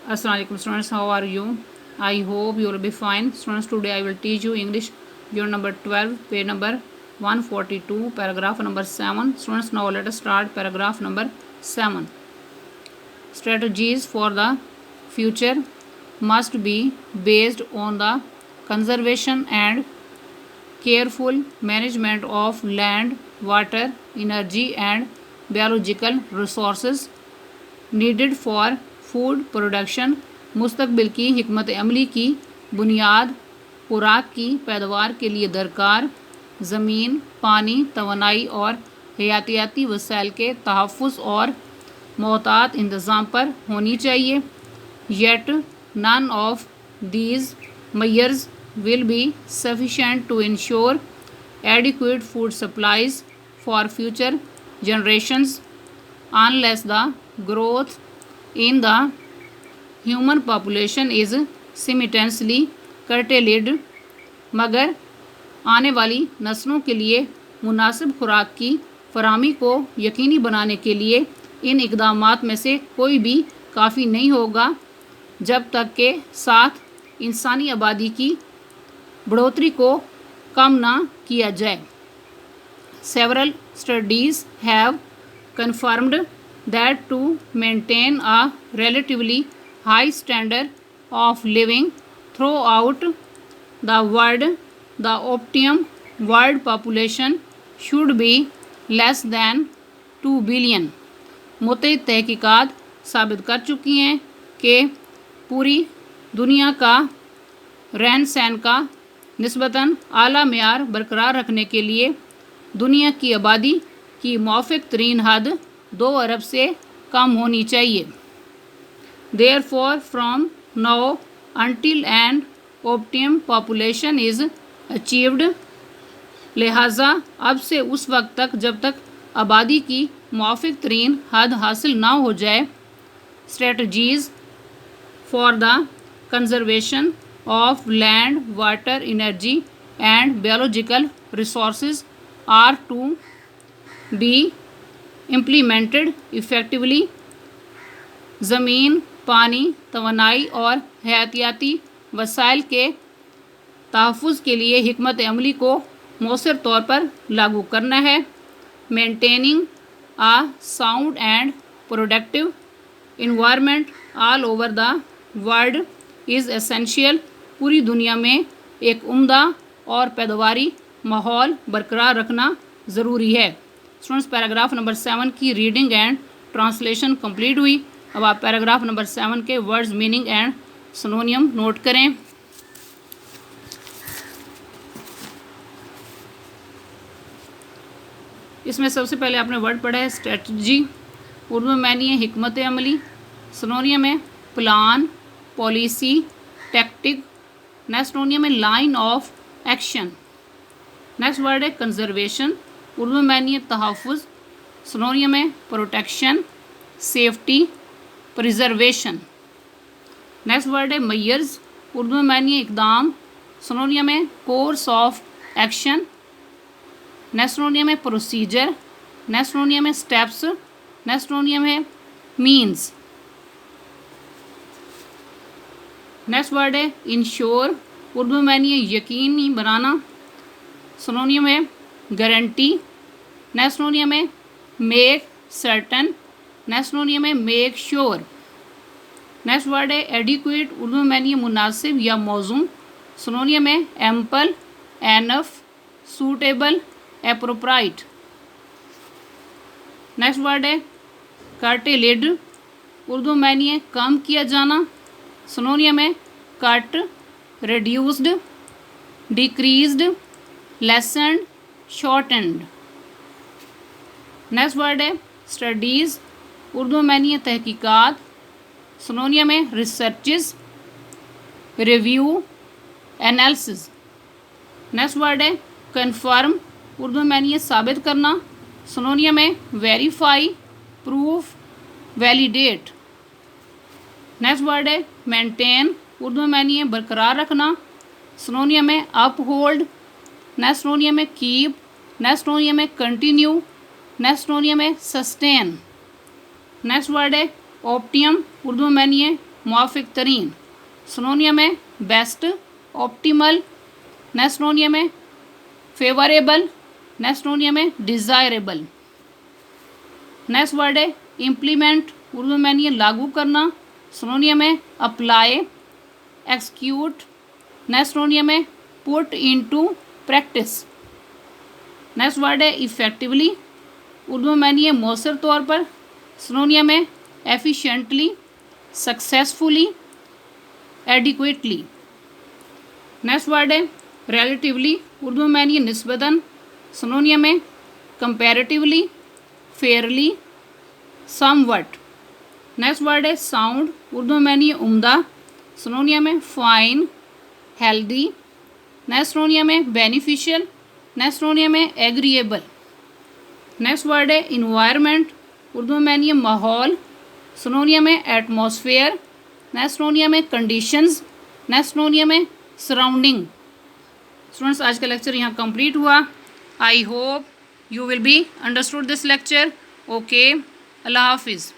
Assalamu alaikum students, how are you? I hope you will be fine. Students, today I will teach you English unit number 12, page number 142, paragraph number 7. Students, now let us start paragraph number 7. Strategies for the future must be based on the conservation and careful management of land, water, energy and biological resources needed for food production मुस्तकबिल की हिकमत अमली की बुनियाद खुराक की पैदावार के लिए दरकार ज़मीन पानी तवानाई और हयातियाती वसाइल के तहफ़्फ़ुज़ और मोहतात इंतज़ाम पर होनी चाहिए yet none of these measures will be sufficient to ensure adequate food supplies for future generations unless the growth in the human population is simultaneously curtailed मगर आने वाली नस्लों के लिए मुनासिब खुराक की फराहमी को यकीनी बनाने के लिए इन इक़दामात में से कोई भी काफ़ी नहीं होगा जब तक के साथ इंसानी आबादी की बढ़ोतरी को कम ना किया जाए Several studies have confirmed that to maintain a relatively high standard of living throughout the world, the optimum world population should be less than 2 billion. मुतअद्दिद तहकीकात साबित कर चुकी हैं कि पूरी दुनिया का रहन सहन का निस्बतन आला मेयार बरकरार रखने के लिए दुनिया की आबादी की मौफिक तरीन हद 2 अरब से कम होनी चाहिए Therefore, from now until an optimum population is achieved, लिहाजा अब से उस वक्त तक जब तक आबादी की मौफिक तरीन हद हासिल ना हो जाए strategies for the conservation of land, water, energy and biological resources are to be implemented effectively. ज़मीन पानी तवानाई और हयातियाती वसाइल के तहफ़्फ़ुज़ के लिए हिकमत अमली को मौसर तौर पर लागू करना है maintaining a sound and productive environment all over the world is essential पूरी दुनिया में एक उम्दा और पैदावारी माहौल बरकरार रखना ज़रूरी है स्टूडेंट्स पैराग्राफ नंबर 7 की रीडिंग एंड ट्रांसलेशन कंप्लीट हुई अब आप पैराग्राफ नंबर 7 के वर्ड्स मीनिंग एंड सिनोनियम नोट करें इसमें सबसे पहले आपने वर्ड पढ़ा है स्ट्रेटजी उर्दू में मानी है हिकमत अमली सिनोनियम है plan policy tactic next synonym है line of action next word है कंजर्वेशन उर्दू में मानी है तहफ़्फ़ुज़ सिनोनियम है protection safety preservation next word है मेजर्स उर्दू में मानी है इक़दाम सिनोनियम है course of action next synonym है प्रोसीजर नेक्स्ट सिनोनियम है स्टेप्स नेक्स्ट सिनोनियम है मीन्स नेक्स्ट वर्ड है इंश्योर उर्दू में मानी है यकीनी बनाना सिनोनियम है गारंटी नेक्स्ट सिनोनियम है मेक सर्टन नेक्स्ट सिनोनियम है मेक श्योर नेक्स्ट वर्ड है एडिक्वेट उर्दू में मानी है मुनासिब या मौजूद सिनोनियम है ample enough suitable appropriate next word है कर्टेलेड उर्दू में मानी है कम किया जाना सिनोनियम है cut reduced decreased lessened shortened next word है स्टडीज़ उर्दू में मानी है तहकीकात सिनोनियम है researches review analysis next word है कन्फर्म उर्दू में मानी है साबित करना सिनोनियम है verify proof validate next word है मेंटेन उर्दू में मानी है बरकरार रखना सिनोनियम है अपहोल्ड नेक्स्ट सिनोनियम है कीप नेक्स्ट सिनोनियम है कंटिन्यू नेक्स्ट सिनोनियम है सस्टेन नेक्स्ट वर्ड है ऑप्टियम उर्दू में मानिए मुआफिक तरीन। सिनोनियम है बेस्ट, ऑप्टिमल, नेक्स्ट सिनोनियम है फेवरेबल, नेक्स्ट सिनोनियम है डिज़ायरेबल। नेक्स्ट वर्ड है इम्प्लीमेंट, उर्दू में नहीं लागू करना, सिनोनियम है अप्लाई, एक्सक्यूट, नेक्स्ट सिनोनियम है put into practice. Next word है इफेक्टिवली, उर्दू में नहीं है मौसर तौर पर, सिनोनियम है efficiently, successfully, adequately. Next word है रिलेटिवली, उर्दू में नहीं है निस्बतन, सिनोनियम है comparatively, Fairlie, somewhat. Next word है साउंड, उर्दू में नहीं है उम्दा, सिनोनियम है फाइन, हेल्दी। नेक्स्ट सिनोनियम है बेनिफिशियल, नेक्स्ट सिनोनियम है एग्रीएबल। नेक्स्ट वर्ड है इन्वायरमेंट, उर्दू में नहीं है माहौल, सिनोनियम है एटमॉस्फेयर, नेक्स्ट सिनोनियम है कंडीशंस, नेक्स्ट सिनोनियम है सराउंडिंग। स्टूडेंट्स आज का लेक्चर यहाँ कंप्लीट हुआ। I hope you will be understood this lecture. Okay, अल्लाह हाफिज़।